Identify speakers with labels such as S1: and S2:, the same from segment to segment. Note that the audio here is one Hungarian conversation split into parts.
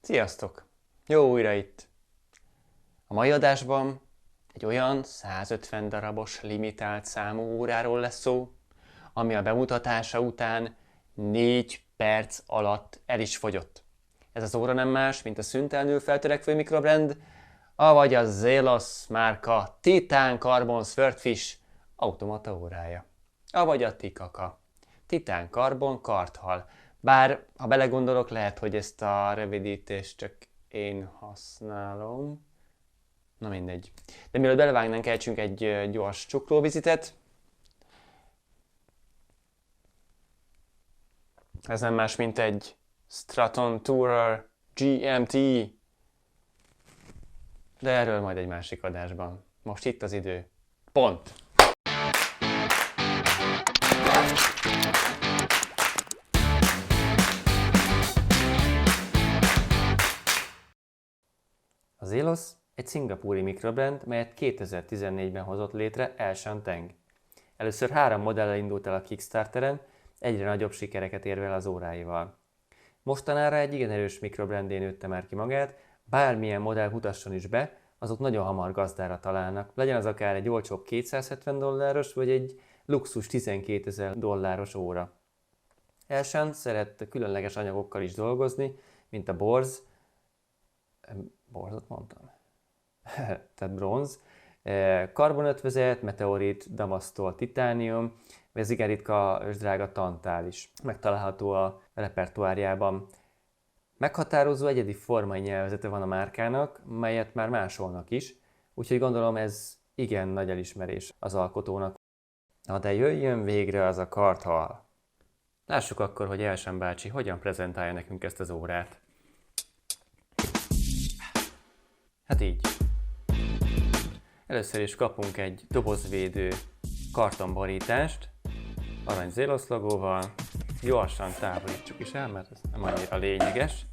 S1: Sziasztok! Jó újra itt! A mai adásban egy olyan 150 darabos limitált számú óráról lesz szó, ami a bemutatása után 4 perc alatt el is fogyott. Ez az óra nem más, mint a szüntelenül feltörekvő mikrobrand, avagy a Zelos márka Titan Carbon Swordfish automata órája. Avagy a Tikaka. Titan Carbon karthal. Bár, ha belegondolok, lehet, hogy ezt a rövidítést csak én használom. Na mindegy. De mielőtt belevágnánk, ejtsünk egy gyors csuklóvizitet. Ez nem más, mint egy Straton Tourer GMT. De erről majd egy másik adásban. Most itt az idő. Pont! A Zelos egy szingapúri mikrobrand, melyet 2014-ben hozott létre Elshan Teng. Először 3 modellel indult el a Kickstarteren, egyre nagyobb sikereket érve el az óráival. Mostanára egy igen erős mikrobrandé nőtte már ki magát, bármilyen modell mutasson is be, azok nagyon hamar gazdára találnak, legyen az akár egy olcsóbb $270 vagy egy luxus $12,000 óra. Elshan szeret különleges anyagokkal is dolgozni, mint a borzot mondtam? Tehát bronz, karbonötvözet, meteorit, damasztol, titánium, vagy az igen ritka és drága tantál is megtalálható a repertoárjában. Meghatározó egyedi formai nyelvezete van a márkának, melyet már másolnak is, úgyhogy gondolom ez igen nagy elismerés az alkotónak. Na de jöjjön végre az a karthal! Lássuk akkor, hogy Elshan bácsi hogyan prezentálja nekünk ezt az órát. Hát így. Először is kapunk egy dobozvédő kartonborítást, arany Zelos logóval. Gyorsan távolítsuk is el, mert ez nem annyira lényeges,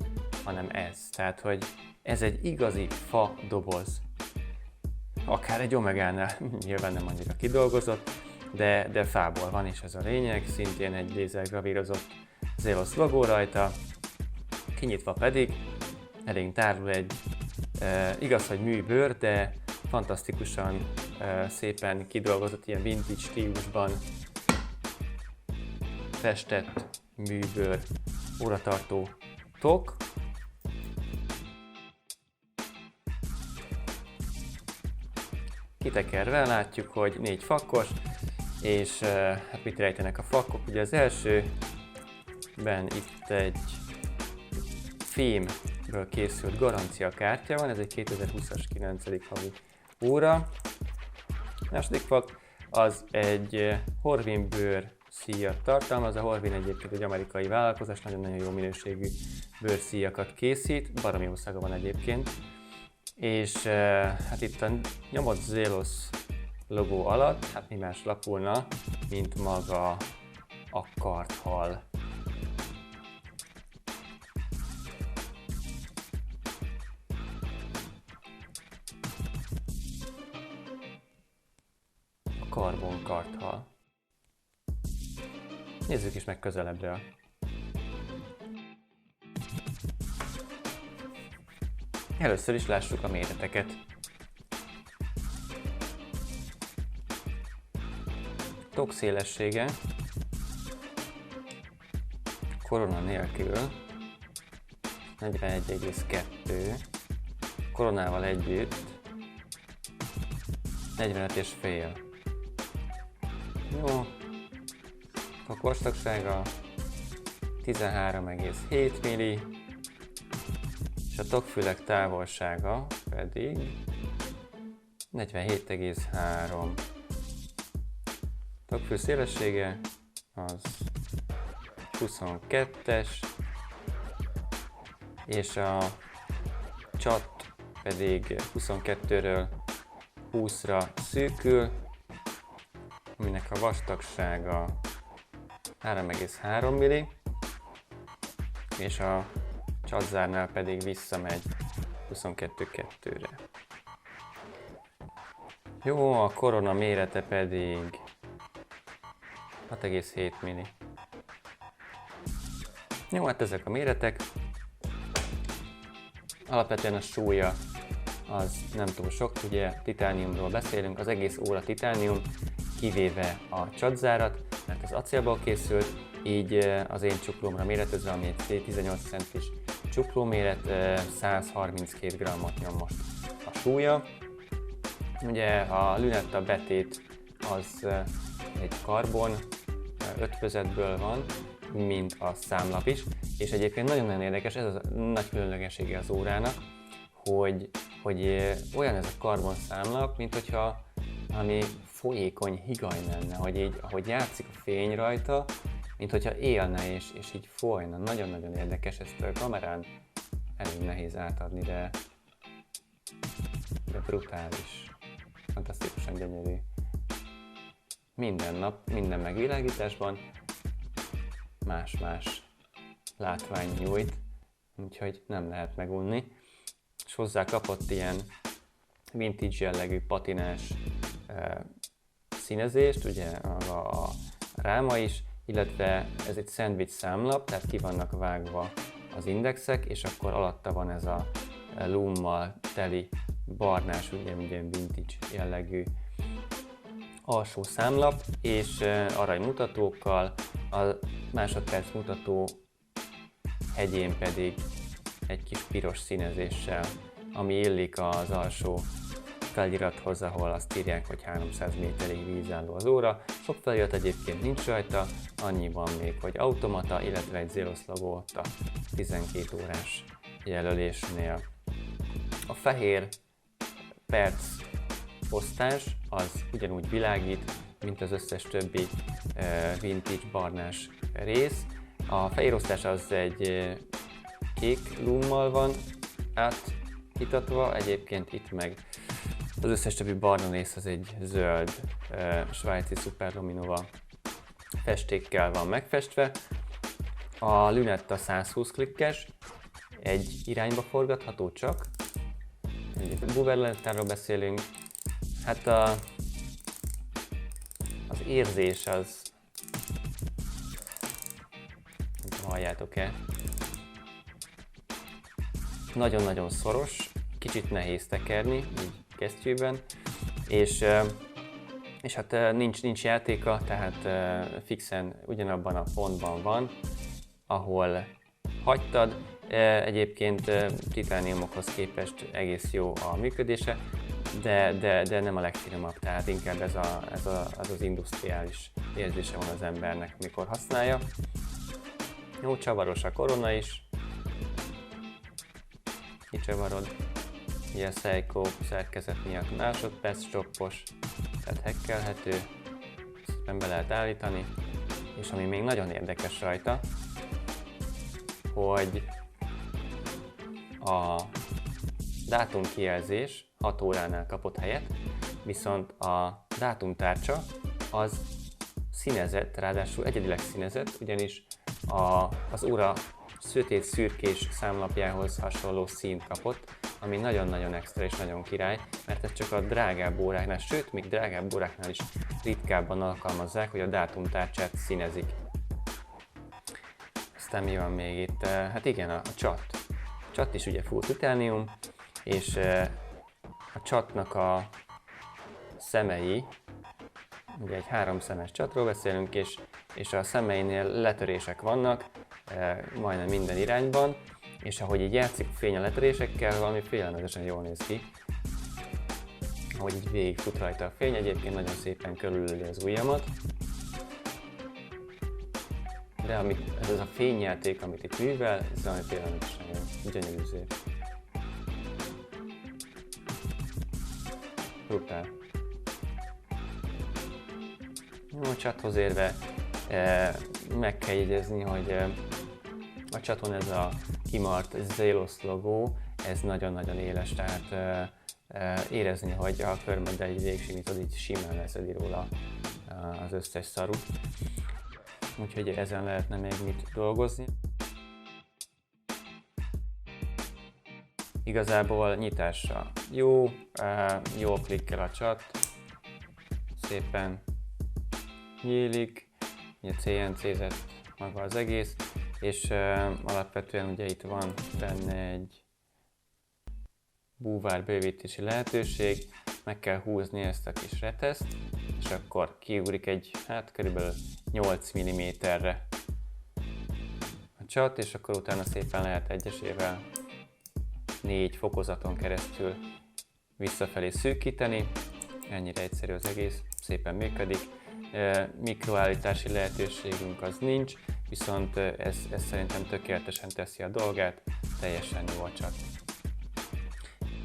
S1: hanem ez. Tehát, hogy ez egy igazi fa doboz. Akár egy Omegánál nyilván nem annyira kidolgozott, de fából van, és ez a lényeg. Szintén egy lézergravírozott Zelos logó rajta. Kinyitva pedig elénk tárul egy igaz, hogy műbőr, de fantasztikusan szépen kidolgozott ilyen vintage stílusban festett műbőr óratartó tok. Kitekerve látjuk, hogy 4 fakkos, és hát mit rejtenek a fakkok? Ugye az elsőben itt egy fémből készült garanciakártya van, ez egy 2020-as 9. havi óra. A második fak az egy Horween bőr szíjat tartalmaz. A Horween egyébként egy amerikai vállalkozás, nagyon-nagyon jó minőségű bőrszíjakat készít, baromi jó szaga van egyébként. És hát itt a nyomott Zelos logó alatt, hát mi más lapulna, mint maga a karthal. Karbon karthal. Nézzük is meg közelebbről. Először is lássuk a méreteket. Tok szélessége korona nélkül 41,2, koronával együtt 45,5. Jó, a vastagsága 13,7 milli, és a tokfülek távolsága pedig 47,3. Tokfül szélessége az 22-es, és a csat pedig 22-ről 20-ra szűkül, aminek a vastagsága 3,3 milli, és a csatzárnál pedig visszamegy 22,2-re. Jó, a korona mérete pedig 6,7 milli. Jó, hát ezek a méretek. Alapvetően a súlya az nem túl sok, ugye titániumról beszélünk, az egész óra titánium, kivéve a csatzárat, mert az acélból készült, így az én csuklómra méretezve, ami egy 18 centis csuklóméret, 132 g-ot nyom most a súlya. Ugye a Lunetta betét az egy karbon ötvözetből van, mint a számlap is, és egyébként nagyon-nagyon érdekes, ez a nagy különlegessége az órának, hogy olyan ez a karbon számlap, mint hogyha ami folyékony higany lenne, hogy így, ahogy játszik a fény rajta, mint hogyha élne és így folyna. Nagyon-nagyon érdekes, ezt a kamerán elég nehéz átadni, de brutális, fantasztikusan gyönyörű. Minden nap, minden megvilágításban más-más látvány nyújt, úgyhogy nem lehet megunni. És hozzá kapott ilyen vintage jellegű patinás színezést, ugye a ráma is, illetve ez egy szendvics számlap, tehát ki vannak vágva az indexek, és akkor alatta van ez a lummal teli barnás, ugye vintage jellegű alsó számlap, és aranymutatókkal, a másodperc mutató hegyén pedig egy kis piros színezéssel, ami illik az alsó felirathoz, ahol azt írják, hogy 300 méterig vízálló az óra. Sok felirat egyébként nincs rajta, annyi van még, hogy automata, illetve egy Zelos logó ott a 12 órás jelölésnél. A fehér perc osztás az ugyanúgy világít, mint az összes többi vintage barnás rész. A fehér osztás az egy kék lummal van áthítatva, egyébként itt meg az összes többi barna rész az egy zöld svájci Superluminova festékkel van megfestve. A Lunetta 120 klikkes, egy irányba forgatható csak. Egy Lunettáról beszélünk. Hát az érzés az, nem tudom, halljátok-e, nagyon-nagyon szoros, kicsit nehéz tekerni, így kesztyűben, és hát nincs játéka, tehát fixen ugyanabban a pontban van, ahol hagytad. Egyébként titániumokhoz képest egész jó a működése, de nem a legfinomabb, tehát inkább ez az industriális érzése van az embernek, mikor használja. Jó, csavaros a korona is, kicsavarod, ugye a Seiko szerkezet miatt másodperc stoppos, tehát hekkelhető, szépen be lehet állítani, és ami még nagyon érdekes rajta, hogy a dátumkijelzés 6 óránál kapott helyet, viszont a dátumtárcsa az színezett, ráadásul egyedileg színezett, ugyanis az óra sötét szürkés számlapjához hasonló színt kapott, ami nagyon-nagyon extra és nagyon király, mert ez csak a drágább óráknál, sőt, még drágább óráknál is ritkábban alkalmazzák, hogy a dátumtárcsát színezik. Aztán mi van még itt? Hát igen, a csat. A csat is ugye full titánium, és a csatnak a szemei, ugye egy 3 szemes csatról beszélünk, és a szemeinél letörések vannak, majdnem minden irányban, és ahogy így játszik a fény a letörésekkel, valami félelmetesen jól néz ki. Ahogy így végigfut rajta a fény, egyébként nagyon szépen körülöli az ujjamat. De ez a fényjáték, amit itt művel, ez valami félelmetesen jó, gyönyörű szép. Brutál. Jó, a csathoz érve meg kell jegyezni, hogy a csaton ez a kimart Zelos logó, ez nagyon-nagyon éles, tehát érezni, hogy a körmöddel így végigsimítod, így simán leszedi róla az összes szarut. Úgyhogy ezen lehetne még mit dolgozni. Igazából nyitásra jó, jól klikkel a csat, szépen nyílik, ugye CNC-zett maga az egész, és alapvetően ugye itt van benne egy búvár bővítési lehetőség, meg kell húzni ezt a kis reteszt, és akkor kiugrik egy, hát körülbelül 8 mm-re a csat, és akkor utána szépen lehet egyesével 4 fokozaton keresztül visszafelé szűkíteni. Ennyire egyszerű az egész, szépen működik. Mikroállítási lehetőségünk az nincs, viszont ez szerintem tökéletesen teszi a dolgát, teljesen jó a csat.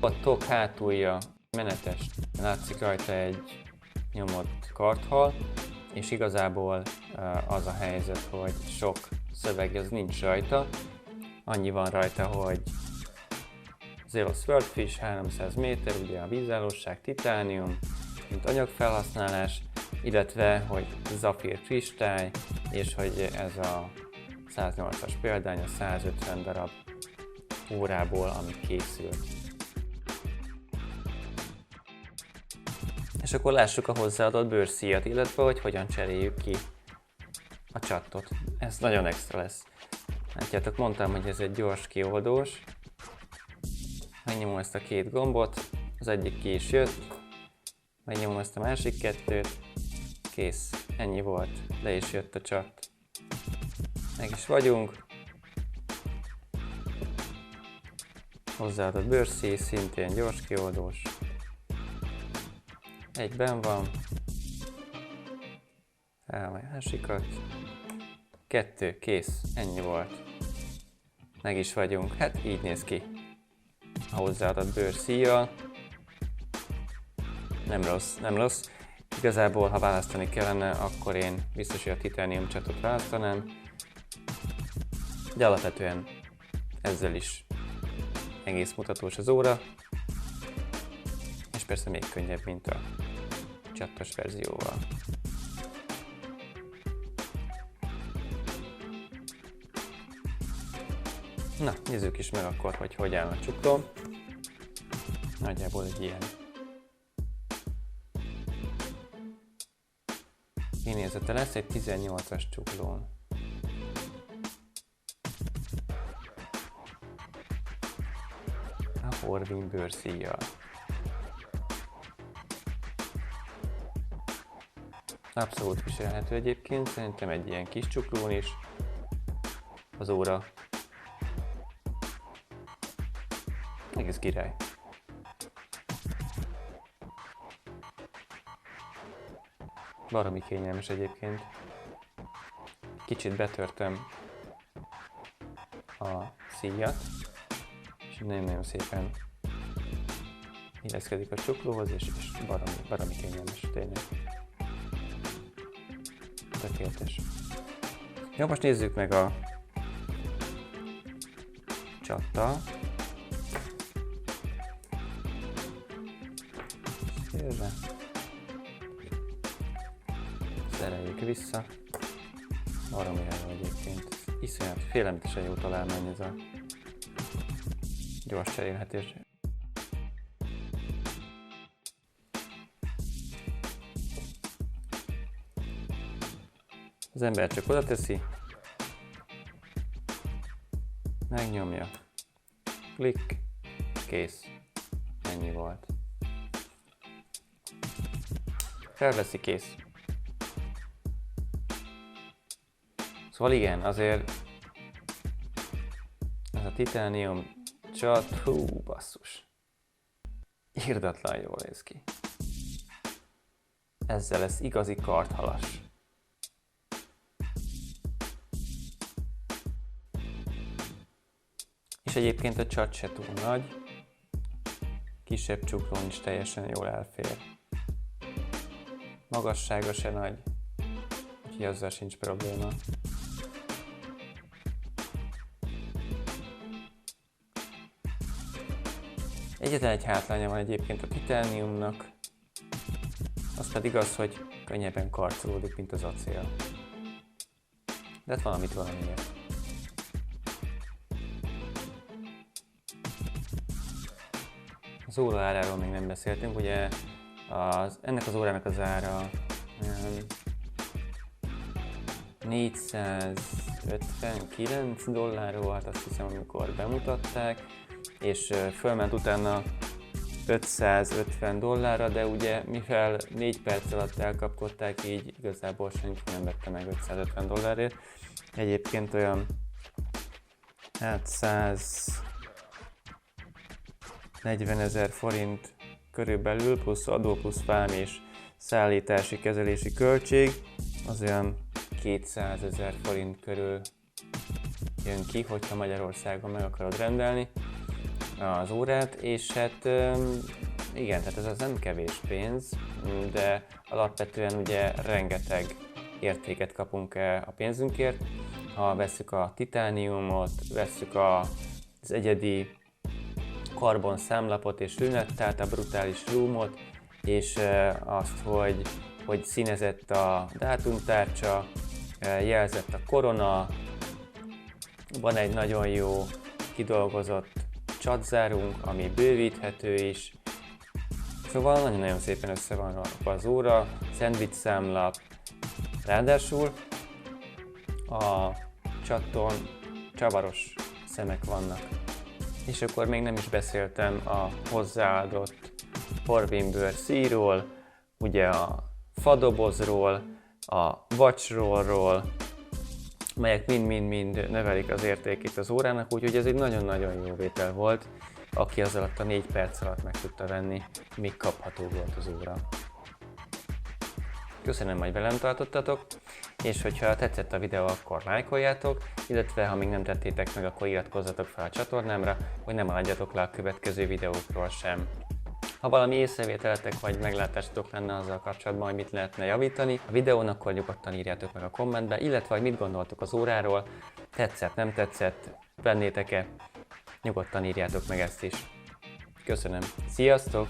S1: A tok hátulja menetes, látszik rajta egy nyomott karthal, és igazából az a helyzet, hogy sok szöveg az nincs rajta. Annyi van rajta, hogy Zero Swordfish, 300 méter, ugye a vízállóság, titánium, mint anyagfelhasználás, illetve hogy zafír kristály, és hogy ez a 108-as példány a 150 darab órából, ami készült. És akkor lássuk a hozzáadott bőrszíjat, illetve hogy hogyan cseréljük ki a csattot. Ez nagyon extra lesz. Látjátok, mondtam, hogy ez egy gyors kioldós. Megnyomom ezt a két gombot, az egyik ki is jött. Megnyomom ezt a másik kettőt. Kész. Ennyi volt. Le is jött a csat. Meg is vagyunk. Hozzáadott bőrszíj, szintén gyors kioldós. Egyben van. Fel a másikat. 2, kész. Ennyi volt. Meg is vagyunk. Hát így néz ki a hozzáadott bőrszíjjal. Nem rossz, nem rossz. Igazából, ha választani kellene, akkor én biztos, hogy a titánium csatot választanám. De alapvetően ezzel is egész mutatós az óra. És persze még könnyebb, mint a csattos verzióval. Na, nézzük is meg akkor, hogy áll a csuklóm. Nagyjából egy ilyen kinézete lesz, egy 18-as csuklón. A Horvin bőrszíjjal. Abszolút viselhető egyébként, szerintem egy ilyen kis csuklón is az óra. Egész király. Baromi kényelmes egyébként. Kicsit betörtem a szíjat, és nagyon-nagyon szépen illeszkedik a csuklóhoz, és baromi kényelmes tényleg. Tökéletes. Jó, most nézzük meg a csattal. Szélre. Szereljük vissza. Baromira jó egyébként. Iszonyat félelmetesen jó találmány ez a gyors cserélhetés. Az ember csak oda teszi, megnyomja, klik, kész. Ennyi volt. Felveszi, kész. Szóval igen, azért ez a titánium csat, hú, basszus. Irdatlan jól néz ki. Ezzel lesz igazi karthalas. És egyébként a csat se túl nagy. Kisebb csuklón is teljesen jól elfér. Magassága se nagy, úgyhogy azzal sincs probléma. Egyetlen egy hátránya van egyébként a titániumnak, az pedig az, hogy könnyebben karcolódik, mint az acél. De hát valamit valamiért. Az óra áráról még nem beszéltünk, ugye ennek az órának az ára $459 volt, azt hiszem, amikor bemutatták, és fölment utána $550, de ugye mivel 4 perc alatt elkapkodták, így igazából senki nem vette meg $550. Egyébként olyan 140 000 forint körülbelül, plusz adó, plusz vám és szállítási, kezelési költség, az olyan 200 000 forint körül jön ki, hogyha Magyarországon meg akarod rendelni az órát, és hát igen, tehát ez az nem kevés pénz, de alapvetően ugye rengeteg értéket kapunk a pénzünkért. Ha vesszük a titániumot, vesszük az egyedi karbonszámlapot és lünettát, a brutális lúmot, és azt, hogy színezett a dátumtárcsa, jelzett a korona, van egy nagyon jó kidolgozott csatzárunk, ami bővíthető is. Szóval nagyon-nagyon szépen össze van rakva az óra, szendvics számlap, ráadásul a csaton csavaros szemek vannak. És akkor még nem is beszéltem a hozzáadott porvénbőr szíról, ugye a fadobozról, a vacsról, melyek mind-mind-mind növelik az értékét az órának, úgyhogy ez egy nagyon-nagyon jó vétel volt, aki az alatt a 4 perc alatt meg tudta venni, míg kapható volt az óra. Köszönöm, hogy velem tartottatok, és hogyha tetszett a videó, akkor lájkoljátok, illetve ha még nem tettétek meg, akkor iratkozzatok fel a csatornámra, hogy ne maradjatok le a következő videókról sem. Ha valami észrevételetek vagy meglátásotok lenne azzal kapcsolatban, hogy mit lehetne javítani a videón, akkor nyugodtan írjátok meg a kommentbe, illetve hogy mit gondoltok az óráról, tetszett, nem tetszett, vennétek-e, nyugodtan írjátok meg ezt is. Köszönöm, sziasztok!